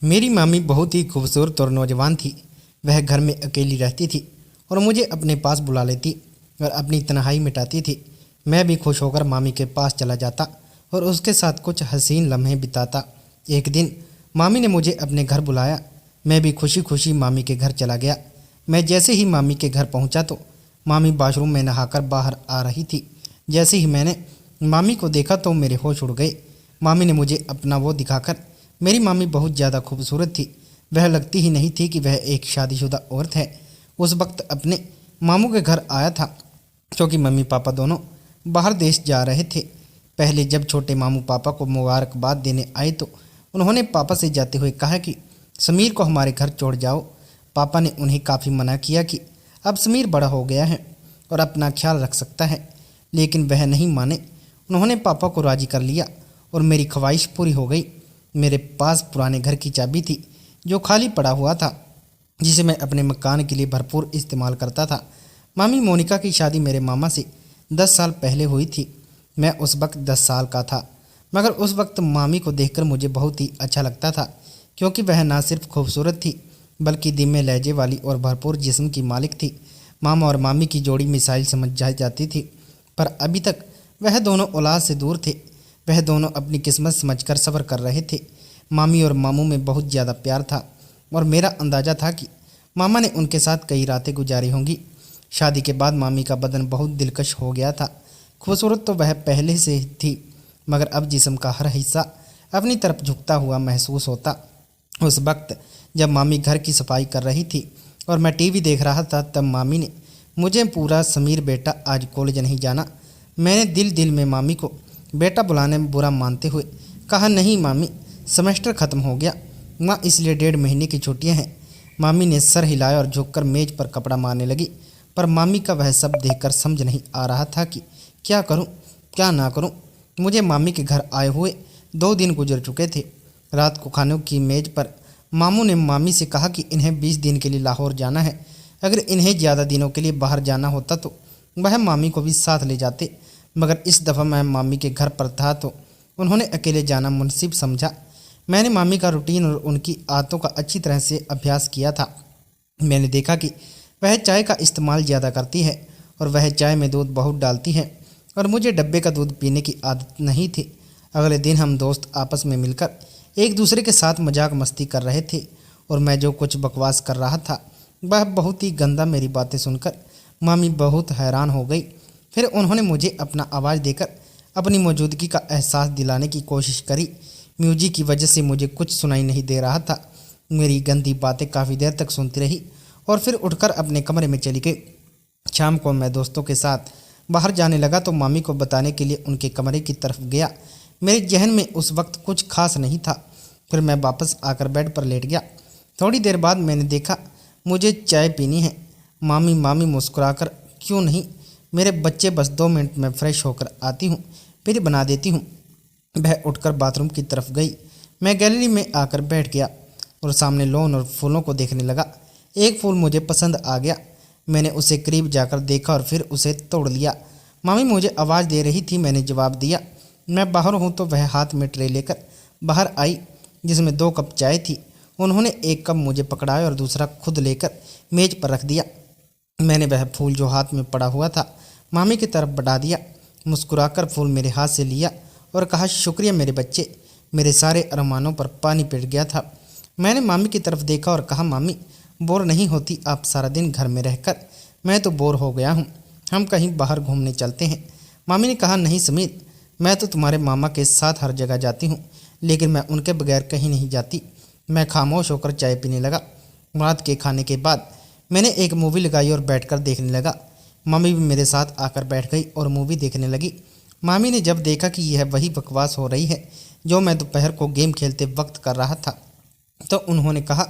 मेरी मामी बहुत ही खूबसूरत और नौजवान थी। वह घर में अकेली रहती थी और मुझे अपने पास बुला लेती और अपनी तन्हाई मिटाती थी। मैं भी खुश होकर मामी के पास चला जाता और उसके साथ कुछ हसीन लम्हे बिताता। एक दिन मामी ने मुझे अपने घर बुलाया। मैं भी खुशी खुशी मामी के घर चला गया। मैं जैसे ही मामी के घर पहुंचा तो मामी वॉशरूम में नहाकर बाहर आ रही थी। जैसे ही मैंने मामी को देखा तो मेरे होश उड़ गए। मामी ने मुझे अपना वो दिखाकर, मेरी मामी बहुत ज़्यादा खूबसूरत थी। वह लगती ही नहीं थी कि वह एक शादीशुदा औरत है। उस वक्त अपने मामू के घर आया था क्योंकि मम्मी पापा दोनों बाहर देश जा रहे थे। पहले जब छोटे मामू पापा को मुबारकबाद देने आए तो उन्होंने पापा से जाते हुए कहा कि समीर को हमारे घर छोड़ जाओ। पापा ने उन्हें काफ़ी मना किया कि अब समीर बड़ा हो गया है और अपना ख्याल रख सकता है, लेकिन वह नहीं माने। उन्होंने पापा को राज़ी कर लिया और मेरी ख्वाहिश पूरी हो गई। मेरे पास पुराने घर की चाबी थी जो खाली पड़ा हुआ था, जिसे मैं अपने मकान के लिए भरपूर इस्तेमाल करता था। मामी मोनिका की शादी मेरे मामा से 10 साल पहले हुई थी। मैं उस वक्त 10 साल का था, मगर उस वक्त मामी को देखकर मुझे बहुत ही अच्छा लगता था क्योंकि वह ना सिर्फ खूबसूरत थी बल्कि धीमे लहजे वाली और भरपूर जिस्म की मालिक थी। मामा और मामी की जोड़ी मिसाइल समझ जाती थी, पर अभी तक वह दोनों औलाद से दूर थे। वह दोनों अपनी किस्मत समझकर सब्र कर रहे थे। मामी और मामू में बहुत ज़्यादा प्यार था और मेरा अंदाज़ा था कि मामा ने उनके साथ कई रातें गुजारी होंगी। शादी के बाद मामी का बदन बहुत दिलकश हो गया था। खूबसूरत तो वह पहले से ही थी, मगर अब जिस्म का हर हिस्सा अपनी तरफ झुकता हुआ महसूस होता। उस वक्त जब मामी घर की सफाई कर रही थी और मैं टीवी देख रहा था, तब मामी ने मुझे पूरा, समीर बेटा आज कॉलेज नहीं जाना। मैंने दिल दिल में मामी को बेटा बुलाने में बुरा मानते हुए कहा, नहीं मामी, सेमेस्टर ख़त्म हो गया माँ, इसलिए 1.5 महीने की छुट्टियां हैं। मामी ने सर हिलाया और झुककर मेज पर कपड़ा मारने लगी, पर मामी का वह सब देखकर समझ नहीं आ रहा था कि क्या करूं, क्या ना करूं। मुझे मामी के घर आए हुए 2 दिन गुजर चुके थे। रात को खानों की मेज पर मामू ने मामी से कहा कि इन्हें 20 दिन के लिए लाहौर जाना है। अगर इन्हें ज़्यादा दिनों के लिए बाहर जाना होता तो वह मामी को भी साथ ले जाते, मगर इस दफ़ा मैं मामी के घर पर था तो उन्होंने अकेले जाना मुनासिब समझा। मैंने मामी का रूटीन और उनकी आदतों का अच्छी तरह से अभ्यास किया था। मैंने देखा कि वह चाय का इस्तेमाल ज़्यादा करती है और वह चाय में दूध बहुत डालती है और मुझे डब्बे का दूध पीने की आदत नहीं थी। अगले दिन हम दोस्त आपस में मिलकर एक दूसरे के साथ मजाक मस्ती कर रहे थे और मैं जो कुछ बकवास कर रहा था वह बहुत ही गंदा। मेरी बातें सुनकर मामी बहुत हैरान हो गई। फिर उन्होंने मुझे अपना आवाज़ देकर अपनी मौजूदगी का एहसास दिलाने की कोशिश करी। म्यूजिक की वजह से मुझे कुछ सुनाई नहीं दे रहा था। मेरी गंदी बातें काफ़ी देर तक सुनती रही और फिर उठकर अपने कमरे में चली गई। शाम को मैं दोस्तों के साथ बाहर जाने लगा तो मामी को बताने के लिए उनके कमरे की तरफ गया। मेरे जहन में उस वक्त कुछ खास नहीं था। फिर मैं वापस आकर बेड पर लेट गया। थोड़ी देर बाद मैंने देखा मुझे चाय पीनी है। मामी मामी मुस्कुराकर, क्यों नहीं मेरे बच्चे, बस 2 मिनट में फ़्रेश होकर आती हूँ, फिर बना देती हूँ। वह उठकर बाथरूम की तरफ गई। मैं गैलरी में आकर बैठ गया और सामने लॉन और फूलों को देखने लगा। एक फूल मुझे पसंद आ गया। मैंने उसे करीब जाकर देखा और फिर उसे तोड़ लिया। मामी मुझे आवाज़ दे रही थी, मैंने जवाब दिया। मैं बाहर हूँ तो वह हाथ में ट्रे लेकर बाहर आई जिसमें 2 कप चाय थी। उन्होंने एक कप मुझे पकड़ाया और दूसरा खुद लेकर मेज पर रख दिया। मैंने वह फूल जो हाथ में पड़ा हुआ था मामी की तरफ बढ़ा दिया। मुस्कुराकर फूल मेरे हाथ से लिया और कहा, शुक्रिया मेरे बच्चे। मेरे सारे अरमानों पर पानी फिर गया था। मैंने मामी की तरफ देखा और कहा, मामी बोर नहीं होती आप सारा दिन घर में रहकर? मैं तो बोर हो गया हूँ, हम कहीं बाहर घूमने चलते हैं। मामी ने कहा, नहीं समीर, मैं तो तुम्हारे मामा के साथ हर जगह जाती हूँ, लेकिन मैं उनके बगैर कहीं नहीं जाती। मैं खामोश होकर चाय पीने लगा। रात के खाने के बाद मैंने एक मूवी लगाई और बैठकर देखने लगा। मामी भी मेरे साथ आकर बैठ गई और मूवी देखने लगी। मामी ने जब देखा कि यह वही बकवास हो रही है जो मैं दोपहर को गेम खेलते वक्त कर रहा था, तो उन्होंने कहा,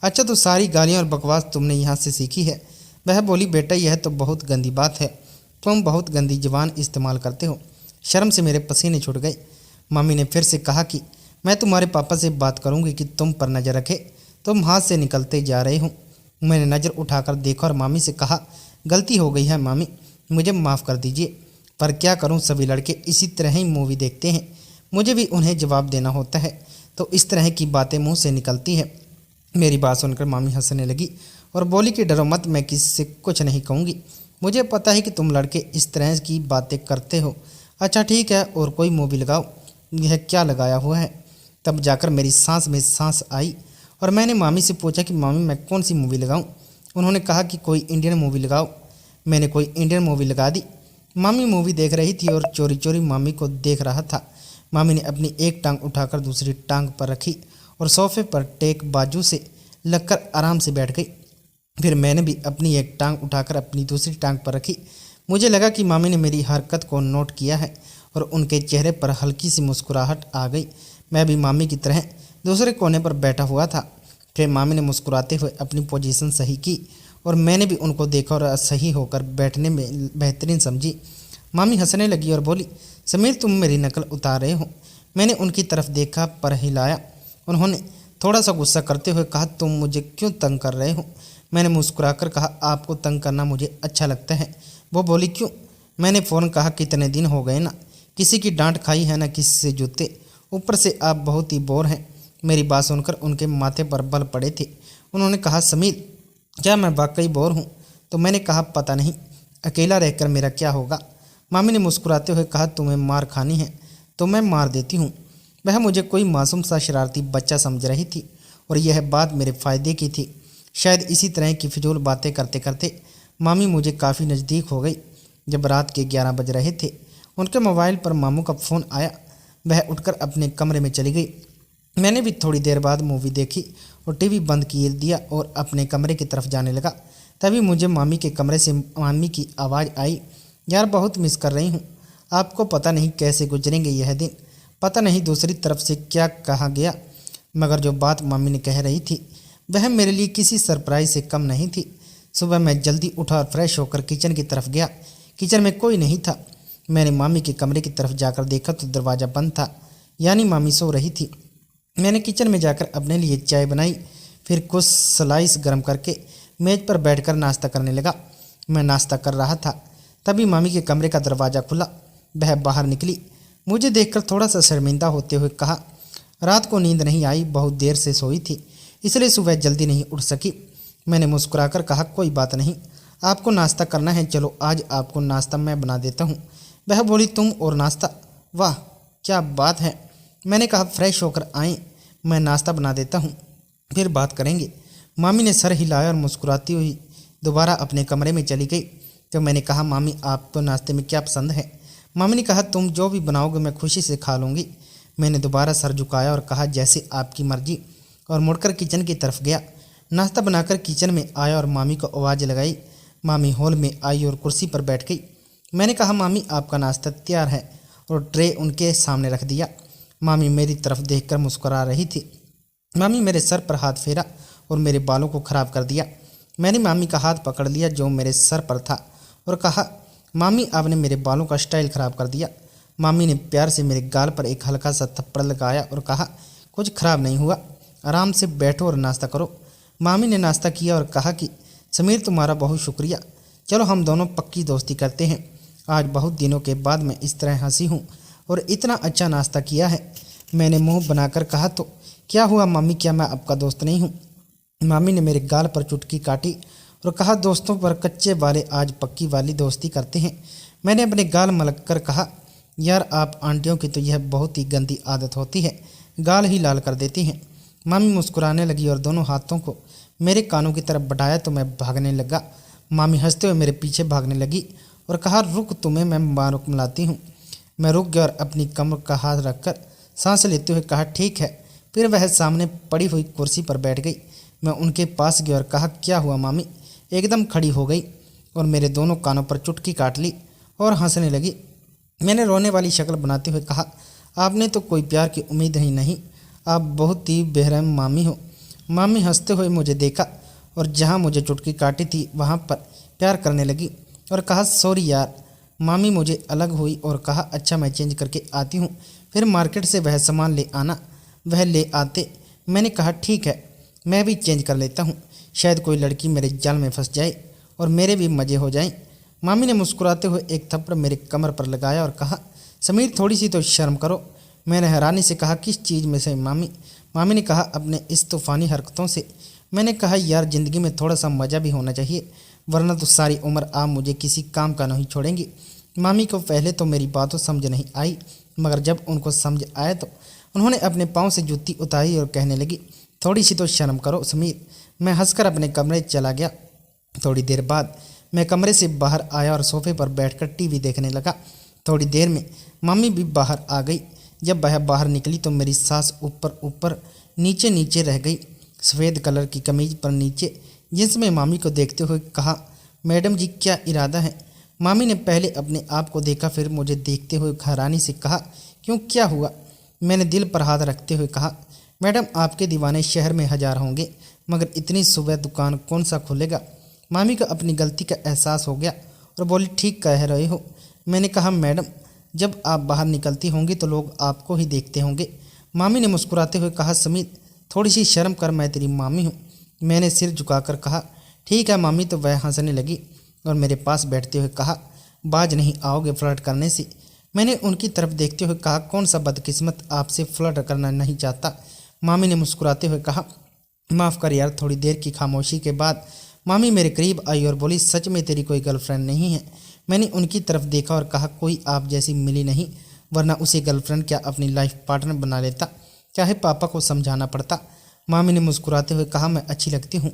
अच्छा तो सारी गालियाँ और बकवास तुमने यहाँ से सीखी है? वह बोली, बेटा यह तो बहुत गंदी बात है, तुम बहुत गंदी ज़बान इस्तेमाल करते हो। शर्म से मेरे पसीने छूट गए। मामी ने फिर से कहा कि मैं तुम्हारे पापा से बात करूंगी कि तुम पर नज़र रखे, तुम हाथ से निकलते जा रहे हो। मैंने नज़र उठाकर देखा और मामी से कहा, गलती हो गई है मामी, मुझे माफ़ कर दीजिए। पर क्या करूं, सभी लड़के इसी तरह ही मूवी देखते हैं, मुझे भी उन्हें जवाब देना होता है। तो इस तरह की बातें मुंह से निकलती है। मेरी बात सुनकर मामी हंसने लगी और बोली कि डरो मत, मैं किसी से कुछ नहीं कहूँगी। मुझे पता है कि तुम लड़के इस तरह की बातें करते हो। अच्छा ठीक है, और कोई मूवी लगाओ। यह क्या लगाया हुआ है? तब जाकर मेरी सांस में सांस आई और मैंने मामी से पूछा कि मामी मैं कौन सी मूवी लगाऊं? उन्होंने कहा कि कोई इंडियन मूवी लगाओ। मैंने कोई इंडियन मूवी लगा दी। मामी मूवी देख रही थी और चोरी चोरी मामी को देख रहा था। मामी ने अपनी एक टांग उठाकर दूसरी टांग पर रखी और सोफे पर टेक बाजू से लगकर आराम से बैठ गई। फिर मैंने भी अपनी एक टांग उठाकर अपनी दूसरी टांग पर रखी। मुझे लगा कि मामी ने मेरी हरकत को नोट किया है और उनके चेहरे पर हल्की सी मुस्कुराहट आ गई। मैं भी मामी की तरह दूसरे कोने पर बैठा हुआ था। फिर मामी ने मुस्कुराते हुए अपनी पोजीशन सही की और मैंने भी उनको देखा और सही होकर बैठने में बेहतरीन समझी। मामी हंसने लगी और बोली, समीर तुम मेरी नकल उतार रहे हो। मैंने उनकी तरफ देखा पर हिलाया। उन्होंने थोड़ा सा गुस्सा करते हुए कहा, तुम मुझे क्यों तंग कर रहे हो? मैंने मुस्कुराकर कहा, आपको तंग करना मुझे अच्छा लगता है। वो बोली, क्यों? मैंने फ़ौरन कहा, कितने दिन हो गए ना, किसी की डांट खाई है ना किसी से जूते, ऊपर से आप बहुत ही बोर हैं। मेरी बात सुनकर उनके माथे पर बल पड़े थे। उन्होंने कहा, समीर क्या मैं वाकई बोर हूँ? तो मैंने कहा, पता नहीं, अकेला रहकर मेरा क्या होगा। मामी ने मुस्कुराते हुए कहा, तुम्हें मार खानी है तो मैं मार देती हूँ। वह मुझे कोई मासूम सा शरारती बच्चा समझ रही थी और यह बात मेरे फ़ायदे की थी। शायद इसी तरह की फिजूल बातें करते करते मामी मुझे काफ़ी नज़दीक हो गई। जब रात के 11 बज रहे थे, उनके मोबाइल पर मामू का फ़ोन आया। वह उठकर अपने कमरे में चली गई। मैंने भी थोड़ी देर बाद मूवी देखी और टीवी बंद किए दिया और अपने कमरे की तरफ जाने लगा। तभी मुझे मामी के कमरे से मामी की आवाज़ आई, यार बहुत मिस कर रही हूँ। आपको पता नहीं कैसे गुजरेंगे यह दिन। पता नहीं दूसरी तरफ से क्या कहा गया, मगर जो बात मामी ने कह रही थी वह मेरे लिए किसी सरप्राइज से कम नहीं थी। सुबह मैं जल्दी उठा और फ्रेश होकर किचन की तरफ गया। किचन में कोई नहीं था। मैंने मामी के कमरे की तरफ जाकर देखा तो दरवाज़ा बंद था, यानी मामी सो रही थी। मैंने किचन में जाकर अपने लिए चाय बनाई, फिर कुछ स्लाइस गर्म करके मेज पर बैठकर नाश्ता करने लगा। मैं नाश्ता कर रहा था, तभी मामी के कमरे का दरवाज़ा खुला। वह बाहर निकली। मुझे देखकर थोड़ा सा शर्मिंदा होते हुए कहा, रात को नींद नहीं आई, बहुत देर से सोई थी, इसलिए सुबह जल्दी नहीं उठ सकी। मैंने मुस्कुराकर कहा, कोई बात नहीं, आपको नाश्ता करना है, चलो आज आपको नाश्ता मैं बना देता हूँ। वह बोली, तुम और नाश्ता? वाह क्या बात है। मैंने कहा, फ्रेश होकर आएँ, मैं नाश्ता बना देता हूँ, फिर बात करेंगे। मामी ने सर हिलाया और मुस्कुराती हुई दोबारा अपने कमरे में चली गई। तो मैंने कहा, मामी आपको नाश्ते में क्या पसंद है? मामी ने कहा, तुम जो भी बनाओगे मैं खुशी से खा लूँगी। मैंने दोबारा सर झुकाया और कहा, जैसे आपकी मर्जी, और मुड़कर किचन की तरफ गया। नाश्ता बनाकर किचन में आया और मामी को आवाज़ लगाई। मामी हॉल में आई और कुर्सी पर बैठ गई। मैंने कहा, मामी आपका नाश्ता तैयार है, और ट्रे उनके सामने रख दिया। मामी मेरी तरफ देखकर मुस्कुरा रही थी। मामी मेरे सर पर हाथ फेरा और मेरे बालों को ख़राब कर दिया। मैंने मामी का हाथ पकड़ लिया जो मेरे सर पर था और कहा, मामी आपने मेरे बालों का स्टाइल ख़राब कर दिया। मामी ने प्यार से मेरे गाल पर एक हल्का सा थप्पड़ लगाया और कहा, कुछ ख़राब नहीं हुआ, आराम से बैठो और नाश्ता करो। मामी ने नाश्ता किया और कहा कि समीर तुम्हारा बहुत शुक्रिया, चलो हम दोनों पक्की दोस्ती करते हैं। आज बहुत दिनों के बाद मैं इस तरह हंसी हूँ और इतना अच्छा नाश्ता किया है। मैंने मुंह बनाकर कहा, तो क्या हुआ मामी, क्या मैं आपका दोस्त नहीं हूँ? मामी ने मेरे गाल पर चुटकी काटी और कहा, दोस्तों पर कच्चे वाले आज पक्की वाली दोस्ती करते हैं। मैंने अपने गाल मलक कर कहा, यार आप आंटियों की तो यह बहुत ही गंदी आदत होती है, गाल ही लाल कर देती हैं। मामी मुस्कुराने लगी और दोनों हाथों को मेरे कानों की तरफ बढ़ाया तो मैं भागने लगा। मामी हंसते हुए मेरे पीछे भागने लगी और कहा, रुक, तुम्हें मैं मुबारक मिलाती हूँ। मैं रुक गया और अपनी कमर का हाथ रखकर सांस लेते हुए कहा, ठीक है। फिर वह सामने पड़ी हुई कुर्सी पर बैठ गई। मैं उनके पास गया और कहा, क्या हुआ मामी? एकदम खड़ी हो गई और मेरे दोनों कानों पर चुटकी काट ली और हंसने लगी। मैंने रोने वाली शक्ल बनाते हुए कहा, आपने तो कोई प्यार की उम्मीद ही नहीं, आप बहुत ही बेरहम मामी हो। मामी हंसते हुए मुझे देखा और जहाँ मुझे चुटकी काटी थी वहाँ पर प्यार करने लगी और कहा, सॉरी यार। मामी मुझे अलग हुई और कहा, अच्छा मैं चेंज करके आती हूँ, फिर मार्केट से वह सामान ले आना। वह ले आते। मैंने कहा, ठीक है, मैं भी चेंज कर लेता हूँ, शायद कोई लड़की मेरे जाल में फंस जाए और मेरे भी मज़े हो जाएं। मामी ने मुस्कुराते हुए एक थप्पड़ मेरे कमर पर लगाया और कहा, समीर थोड़ी सी तो शर्म करो। मैंने हैरानी से कहा, किस चीज़ में से मामी? मामी ने कहा अपने इस तूफ़ानी हरकतों से। मैंने कहा यार ज़िंदगी में थोड़ा सा मज़ा भी होना चाहिए, वरना तो सारी उम्र आप मुझे किसी काम का नहीं छोड़ेंगी। मामी को पहले तो मेरी बातों समझ नहीं आई, मगर जब उनको समझ आया तो उन्होंने अपने पाँव से जूती उतारी और कहने लगी, थोड़ी सी तो शर्म करो समीर। मैं हंसकर अपने कमरे चला गया। थोड़ी देर बाद मैं कमरे से बाहर आया और सोफे पर बैठकर टीवी देखने लगा। थोड़ी देर में मामी भी बाहर आ गई। जब वह बाहर निकली तो मेरी सास ऊपर ऊपर नीचे नीचे रह गई। सफ़ेद कलर की कमीज पर नीचे जींस में मामी को देखते हुए कहा, मैडम जी क्या इरादा है? मामी ने पहले अपने आप को देखा, फिर मुझे देखते हुए हैरानी से कहा, क्यों क्या हुआ? मैंने दिल पर हाथ रखते हुए कहा, मैडम आपके दीवाने शहर में 1000 होंगे, मगर इतनी सुबह दुकान कौन सा खुलेगा? मामी को अपनी गलती का एहसास हो गया और बोली, ठीक कह रहे हो। मैंने कहा, मैडम जब आप बाहर निकलती होंगी तो लोग आपको ही देखते होंगे। मामी ने मुस्कुराते हुए कहा, समीर थोड़ी सी शर्म कर, मैं तेरी मामी हूँ। मैंने सिर झुकाकर कहा, ठीक है मामी। तो वह हंसने लगी और मेरे पास बैठते हुए कहा, बाज नहीं आओगे फ्लर्ट करने से? मैंने उनकी तरफ देखते हुए कहा, कौन सा बदकिस्मत आपसे फ्लर्ट करना नहीं चाहता? मामी ने मुस्कुराते हुए कहा, माफ़ कर यार। थोड़ी देर की खामोशी के बाद मामी मेरे करीब आई और बोली, सच में तेरी कोई गर्लफ्रेंड नहीं है? मैंने उनकी तरफ देखा और कहा, कोई आप जैसी मिली नहीं, वरना उसे गर्लफ्रेंड क्या अपनी लाइफ पार्टनर बना लेता, चाहे पापा को समझाना पड़ता। मामी ने मुस्कुराते हुए कहा, मैं अच्छी लगती हूँ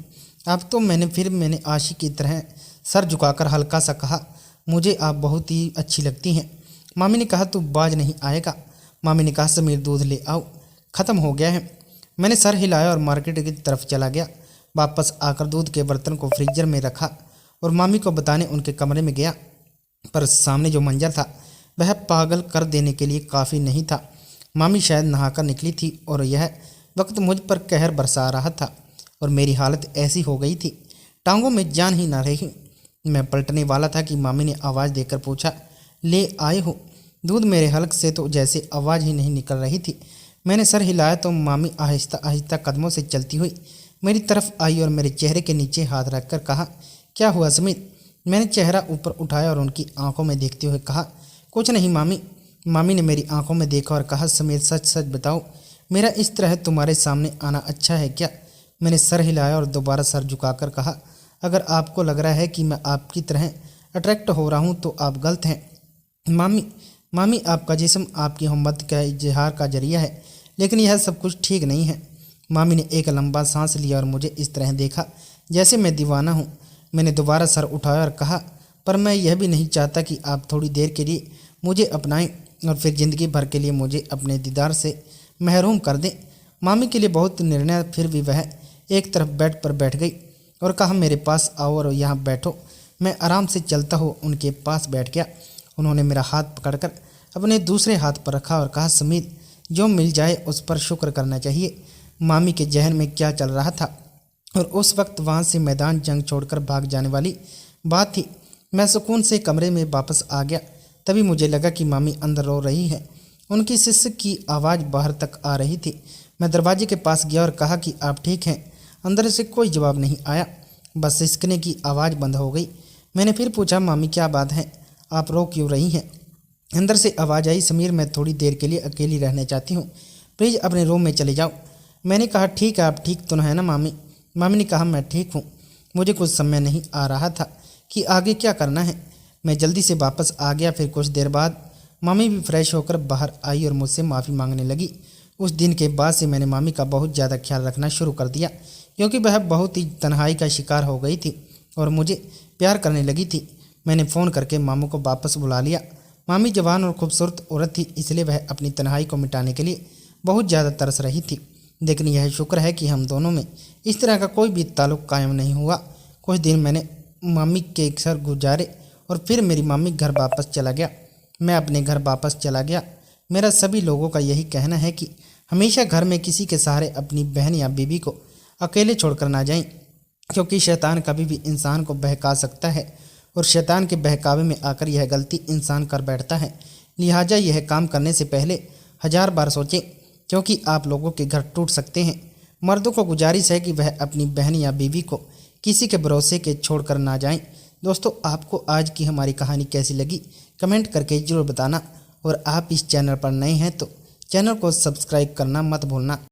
आप तो? मैंने आशिक की तरह सर झुकाकर हल्का सा कहा, मुझे आप बहुत ही अच्छी लगती हैं। मामी ने कहा, तू बाज नहीं आएगा? मामी ने कहा, समीर दूध ले आओ, ख़त्म हो गया है। मैंने सर हिलाया और मार्केट की तरफ चला गया। वापस आकर दूध के बर्तन को फ्रीजर में रखा और मामी को बताने उनके कमरे में गया, पर सामने जो मंजर था वह पागल कर देने के लिए काफ़ी नहीं था। मामी शायद नहाकर निकली थी और यह वक्त मुझ पर कहर बरसा रहा था और मेरी हालत ऐसी हो गई थी, टांगों में जान ही ना रही। मैं पलटने वाला था कि मामी ने आवाज़ देकर पूछा, ले आए हो दूध? मेरे हलक से तो जैसे आवाज़ ही नहीं निकल रही थी। मैंने सर हिलाया तो मामी आहिस्ता आहिस्ता कदमों से चलती हुई मेरी तरफ आई और मेरे चेहरे के नीचे हाथ रखकर कहा, क्या हुआ समीर? मैंने चेहरा ऊपर उठाया और उनकी आंखों में देखते हुए कहा, कुछ नहीं मामी। मामी ने मेरी आंखों में देखा और कहा, समीर सच सच बताओ, मेरा इस तरह तुम्हारे सामने आना अच्छा है क्या? मैंने सर हिलाया और दोबारा सर झुकाकर कहा, अगर आपको लग रहा है कि मैं आपकी तरह अट्रैक्ट हो रहा हूँ तो आप गलत हैं। मामी आपका जिस्म आपकी मोहब्बत का इजहार का जरिया है, लेकिन यह सब कुछ ठीक नहीं है। मामी ने एक लंबा सांस लिया और मुझे इस तरह देखा जैसे मैं दीवाना हूँ। मैंने दोबारा सर उठाया और कहा, पर मैं यह भी नहीं चाहता कि आप थोड़ी देर के लिए मुझे अपनाएं और फिर ज़िंदगी भर के लिए मुझे अपने दीदार से महरूम कर दें। मामी के लिए बहुत निर्णय, फिर भी वह एक तरफ बेड पर बैठ गई और कहा, मेरे पास आओ और यहाँ बैठो। मैं आराम से चलता हुआ उनके पास बैठ गया। उन्होंने मेरा हाथ पकड़कर अपने दूसरे हाथ पर रखा और कहा, समीर जो मिल जाए उस पर शुक्र करना चाहिए। मामी के जहन में क्या चल रहा था और उस वक्त वहाँ से मैदान जंग छोड़कर भाग जाने वाली बात थी। मैं सुकून से कमरे में वापस आ गया। तभी मुझे लगा कि मामी अंदर रो रही है। उनकी सिसक की आवाज़ बाहर तक आ रही थी। मैं दरवाजे के पास गया और कहा कि आप ठीक हैं? अंदर से कोई जवाब नहीं आया, बस सिसकने की आवाज़ बंद हो गई। मैंने फिर पूछा, मामी क्या बात है, आप रो क्यों रही हैं? अंदर से आवाज़ आई, समीर मैं थोड़ी देर के लिए अकेली रहना चाहती हूँ, प्लीज़ अपने रूम में चले जाओ। मैंने कहा, ठीक है, आप ठीक तो है ना मामी? मामी ने कहा, मैं ठीक हूँ। मुझे कुछ समझ नहीं आ रहा था कि आगे क्या करना है। मैं जल्दी से वापस आ गया। फिर कुछ देर बाद मामी भी फ्रेश होकर बाहर आई और मुझसे माफ़ी मांगने लगी। उस दिन के बाद से मैंने मामी का बहुत ज़्यादा ख्याल रखना शुरू कर दिया, क्योंकि वह बहुत ही तन्हाई का शिकार हो गई थी और मुझे प्यार करने लगी थी। मैंने फ़ोन करके मामू को वापस बुला लिया। मामी जवान और खूबसूरत औरत थी, इसलिए वह अपनी तन्हाई को मिटाने के लिए बहुत ज़्यादा तरस रही थी। लेकिन यह शुक्र है कि हम दोनों में इस तरह का कोई भी ताल्लुक़ कायम नहीं हुआ। कुछ दिन मैंने मामी के सर गुजारे और फिर मेरी मामी घर वापस चला गया। मैं अपने घर वापस चला गया। मेरा सभी लोगों का यही कहना है कि हमेशा घर में किसी के सहारे अपनी बहन या बीवी को अकेले छोड़कर ना जाएं, क्योंकि शैतान कभी भी इंसान को बहका सकता है और शैतान के बहकावे में आकर यह गलती इंसान कर बैठता है। लिहाजा यह काम करने से पहले 1000 बार सोचें, क्योंकि आप लोगों के घर टूट सकते हैं। मर्दों को गुजारिश है कि वह अपनी बहन या बीवी को किसी के भरोसे के छोड़कर ना जाएं। दोस्तों, आपको आज की हमारी कहानी कैसी लगी कमेंट करके ज़रूर बताना, और आप इस चैनल पर नए हैं तो चैनल को सब्सक्राइब करना मत भूलना।